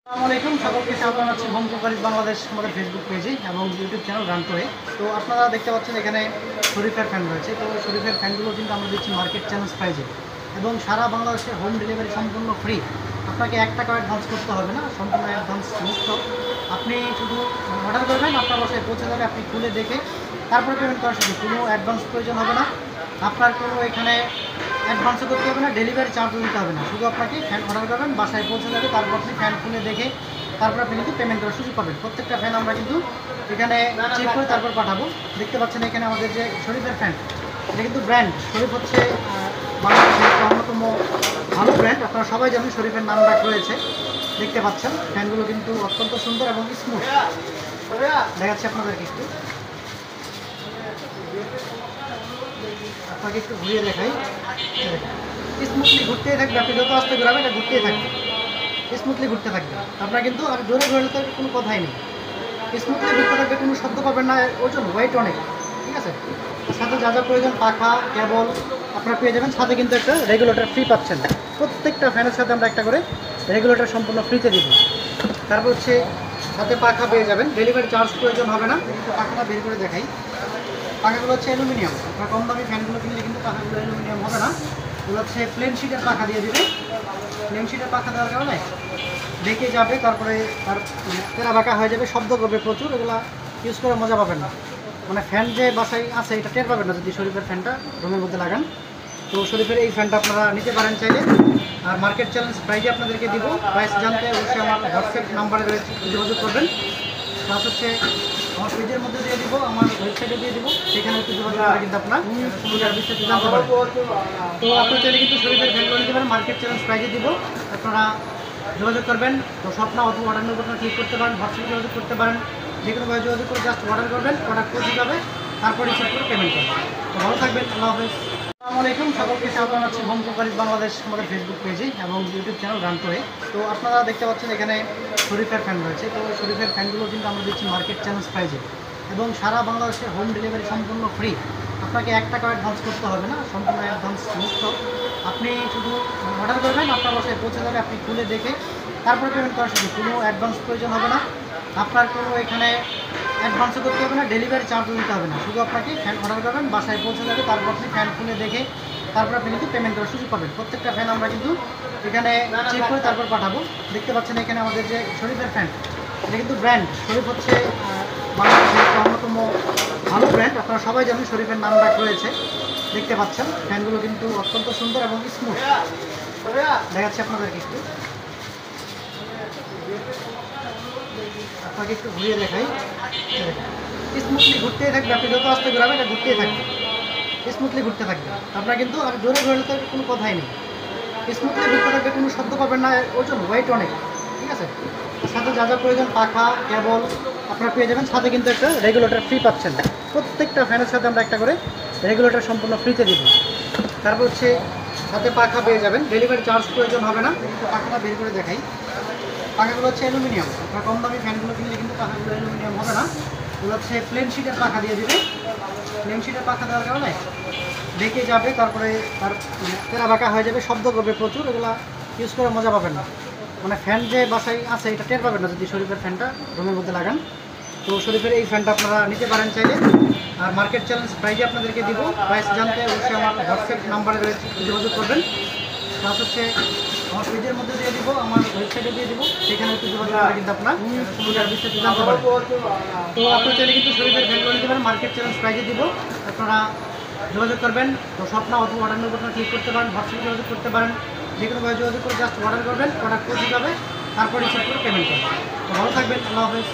আসসালামু আলাইকুম, সকলকে স্বাগত জানাচ্ছি হোম কুকারিজ বাংলাদেশ আমাদের ফেসবুক পেজে এবং ইউটিউব চ্যানেল রান করে। তো আপনারা দেখতে পাচ্ছেন এখানে শরীফের ফ্যান রয়েছে। তো শরীফের ফ্যানগুলো কিন্তু আমরা দিচ্ছি মার্কেট চ্যালেঞ্জ প্রাইজে এবং সারা বাংলাদেশে হোম ডেলিভারি সম্পূর্ণ ফ্রি। আপনাকে 1 টাকা অ্যাডভান্স করতে হবে না, সম্পূর্ণ অ্যাডভান্স মুক্ত। আপনি শুধু অর্ডার করবেন, আপনার বাসায় পৌঁছে যাবে, আপনি খুলে দেখে তারপরে পেমেন্ট করার সুযোগ। কোনো অ্যাডভান্স প্রয়োজন হবে না, আপনার কোনো এখানে অ্যাডভান্সও করতে হবে না, ডেলিভারি চার্জও দিতে হবে না। শুধু আপনাকে ফ্যান অর্ডার করবেন, বাসায় পৌঁছে যাবে, তারপর আপনি ফ্যান খুলে দেখে তারপর আপনি কিন্তু পেমেন্ট করার সুযোগ পাবেন। প্রত্যেকটা ফ্যান আমরা কিন্তু এখানে চেক করে তারপর পাঠাবো। দেখতে পাচ্ছেন এখানে আমাদের যে শরীফের ফ্যান, এটা কিন্তু ব্র্যান্ড শরীফ হচ্ছে বাংলাদেশের একটা অন্যতম ভালো ব্র্যান্ড। আপনারা সবাই জানেন শরীফের নাম ডাক রয়েছে। দেখতে পাচ্ছেন ফ্যানগুলো কিন্তু অত্যন্ত সুন্দর এবং স্মুথ। দেখাচ্ছি আপনাদেরকে একটু, আপনাকে একটু ঘুরিয়ে দেখাই। স্মুথলি ঘুরতেই থাকবে, আপনি যত আস্তে ঘুরাবেন এটা ঘুরতেই থাকবে, স্মুথলি ঘুরতে থাকবে। আপনার কিন্তু আর জোরে ঘুরলে তো কোনো কথাই নেই, স্মুথলি ঘুরতে থাকবে, কোনো শব্দ পাবেন না। ওজন ওয়েট অনেক, ঠিক আছে। সাথে যা যা প্রয়োজন পাখা কেবল আপনারা পেয়ে যাবেন, সাথে কিন্তু একটা রেগুলেটর ফ্রি পাচ্ছেন। প্রত্যেকটা ফ্যানের সাথে আমরা একটা করে রেগুলেটর সম্পূর্ণ ফ্রিতে দিব। তারপর হচ্ছে সাথে পাখা পেয়ে যাবেন, ডেলিভারি চার্জ প্রয়োজন হবে না। একটু পাখাটা বের করে দেখাই। পাখাগুলো হচ্ছে অ্যালুমিনিয়াম। আপনার কম দামি ফ্যানগুলো কিনলে কিন্তু পাখাগুলো অ্যালুমিনিয়াম হবে না, এগুলো হচ্ছে প্লেন শিটের পাখা দিয়ে দিবে। প্লেন শিটের পাখা দেওয়ার কারণে দেখে যাবে, তারপরে তার তেরা বাঁকা হয়ে যাবে, শব্দ করবে প্রচুর, এগুলা ইউজ করে মজা পাবেন না। মানে ফ্যান যে বাসায় আছে এটা টের পাবেন না যদি শরীফের ফ্যানটা রুমের মধ্যে লাগান। তো শরীফের এই ফ্যানটা আপনারা নিতে পারেন চাইলে। আর মার্কেট চ্যালেঞ্জ প্রাইজে আপনাদেরকে দিব। প্রাইস জানতে অবশ্যই আমার হোয়াটসঅ্যাপ নাম্বারে যোগাযোগ করবেন। প্লাস হচ্ছে আমার পেজের মধ্যে দিয়ে দিব, আমার ওয়েবসাইটে দিয়ে দিব, সেখানে একটু যোগাযোগ করে কিন্তু আপনার বিস্তারিত জানতে পারেন। তো আপনি চাইলে কিন্তু শরীফের ফ্যানগুলো নিতে পারেন, মার্কেট চ্যালেঞ্জ প্রাইজে দিব। আপনারা যোগাযোগ করবেন। তো স্বপ্ন অথবা অর্ডার নেওয়ার কথা ক্লিক করতে পারেন, হোয়াটসঅ্যাপে যোগাযোগ করতে পারেন, যে কোনোভাবে যোগাযোগ করে জাস্ট অর্ডার করবেন, প্রোডাক্ট পৌঁছে যাবে, তারপরে রিসিভ করে পেমেন্ট করবেন। তো ভালো থাকবেন, আল্লাহ হাফেজ। আসসালামু আলাইকুম, সকলকে স্বাগত জানাচ্ছি হোম কুকারিজ বাংলাদেশ আমাদের ফেসবুক পেজে এবং ইউটিউব চ্যানেল রান করে। তো আপনারা দেখতে পাচ্ছেন এখানে শরীফের ফ্যান রয়েছে। তো শরীফের ফ্যানগুলো কিন্তু আমরা দিচ্ছি মার্কেট চ্যালেঞ্জ প্রাইজে এবং সারা বাংলাদেশে হোম ডেলিভারি সম্পূর্ণ ফ্রি। আপনাকে 1 টাকা অ্যাডভান্স করতে হবে না, সম্পূর্ণ অ্যাডভান্স মুক্ত। আপনি শুধু অর্ডার করবেন, আপনার বাসায় পৌঁছে যাবে, আপনি খুলে দেখে তারপরে পেমেন্ট করার সুযোগ। কোনো অ্যাডভান্স প্রয়োজন হবে না, আপনার কোনো এখানে অ্যাডভান্সও করতে হবে না, ডেলিভারি চার্জও দিতে হবে না। শুধু আপনাকে ফ্যান অর্ডার করবেন, বাসায় পৌঁছে যাবে, তারপর আপনি ফ্যান খুলে দেখে তারপর আপনি কিন্তু পেমেন্ট করার সুযোগ পাবেন। প্রত্যেকটা ফ্যান আমরা কিন্তু এখানে চেক করে তারপর পাঠাবো। দেখতে পাচ্ছেন এখানে আমাদের যে শরীফের ফ্যান, এটা কিন্তু ব্র্যান্ড শরীফ হচ্ছে বাংলাদেশের একটা অন্যতম ভালো ব্র্যান্ড। আপনারা সবাই জানেন শরীফের নাম ডাক রয়েছে। দেখতে পাচ্ছেন ফ্যানগুলো কিন্তু অত্যন্ত সুন্দর এবং স্মুথ। দেখাচ্ছি আপনাদেরকে একটু, আপনাকে একটু ঘুরিয়ে দেখাই। স্মুথলি ঘুরতেই থাকবে, আপনি যত আস্তে ঘুরাবেন এটা ঘুরতেই থাকবে, স্মুথলি ঘুরতে থাকবে। আপনার কিন্তু আর জোরে ঘুরলে তো কোনো কথাই নেই, স্মুথলি ঘুরতে থাকবে, কোনো শব্দ পাবেন না। ওজন ওয়েট অনেক, ঠিক আছে। সাথে যা যা প্রয়োজন পাখা কেবল আপনারা পেয়ে যাবেন, সাথে কিন্তু একটা রেগুলেটর ফ্রি পাচ্ছেন। প্রত্যেকটা ফ্যানের সাথে আমরা একটা করে রেগুলেটর সম্পূর্ণ ফ্রিতে দিব। তারপর হচ্ছে সাথে পাখা পেয়ে যাবেন, ডেলিভারি চার্জ প্রয়োজন হবে না। একটু পাখাটা বের করে দেখাই। পাখাগুলো হচ্ছে অ্যালুমিনিয়াম। আপনার কম দামি ফ্যানগুলো কিনলে কিন্তু পাখাগুলো অ্যালুমিনিয়াম হবে না, এগুলো হচ্ছে প্লেন শিটের পাখা দিয়ে দিবে। প্লেন শিটের পাখা দেওয়ার কারণে দেখে যাবে, তারপরে তার তেরা বাঁকা হয়ে যাবে, শব্দ করবে প্রচুর, এগুলো ইউজ করে মজা পাবেন না। মানে ফ্যান যে বাসায় আছে এটা টের পাবেন না যদি শরীফের ফ্যানটা রুমের মধ্যে লাগান। তো শরীফের এই ফ্যানটা আপনারা নিতে পারেন চাইলে। আর মার্কেট চ্যালেঞ্জ প্রাইজে আপনাদেরকে দিব। প্রাইস জানতে অবশ্যই আমার হোয়াটসঅ্যাপ নাম্বারে যোগাযোগ করবেন। প্লাস হচ্ছে আমার পেজের মধ্যে দিয়ে দিব, আমার ওয়েবসাইটে দিয়ে দিব, সেখানে একটু যোগাযোগ করে কিন্তু আপনার বিস্তারিত জানতে পারেন। তো আপনি চাইলে কিন্তু শরীফের ফ্যানগুলো নিতে পারেন, মার্কেট চ্যালেঞ্জ প্রাইজে দিব। আপনারা যোগাযোগ করবেন। তো স্বপ্ন অথবা অর্ডার নেওয়ার কথা ক্লিক করতে পারেন, হোয়াটসঅ্যাপে যোগাযোগ করতে পারেন, যে কোনোভাবে যোগাযোগ করে জাস্ট অর্ডার করবেন, প্রোডাক্ট পৌঁছে যাবে, তারপর রিসিভ করে পেমেন্ট করবেন। তো ভালো থাকবেন, আল্লাহ হাফেজ।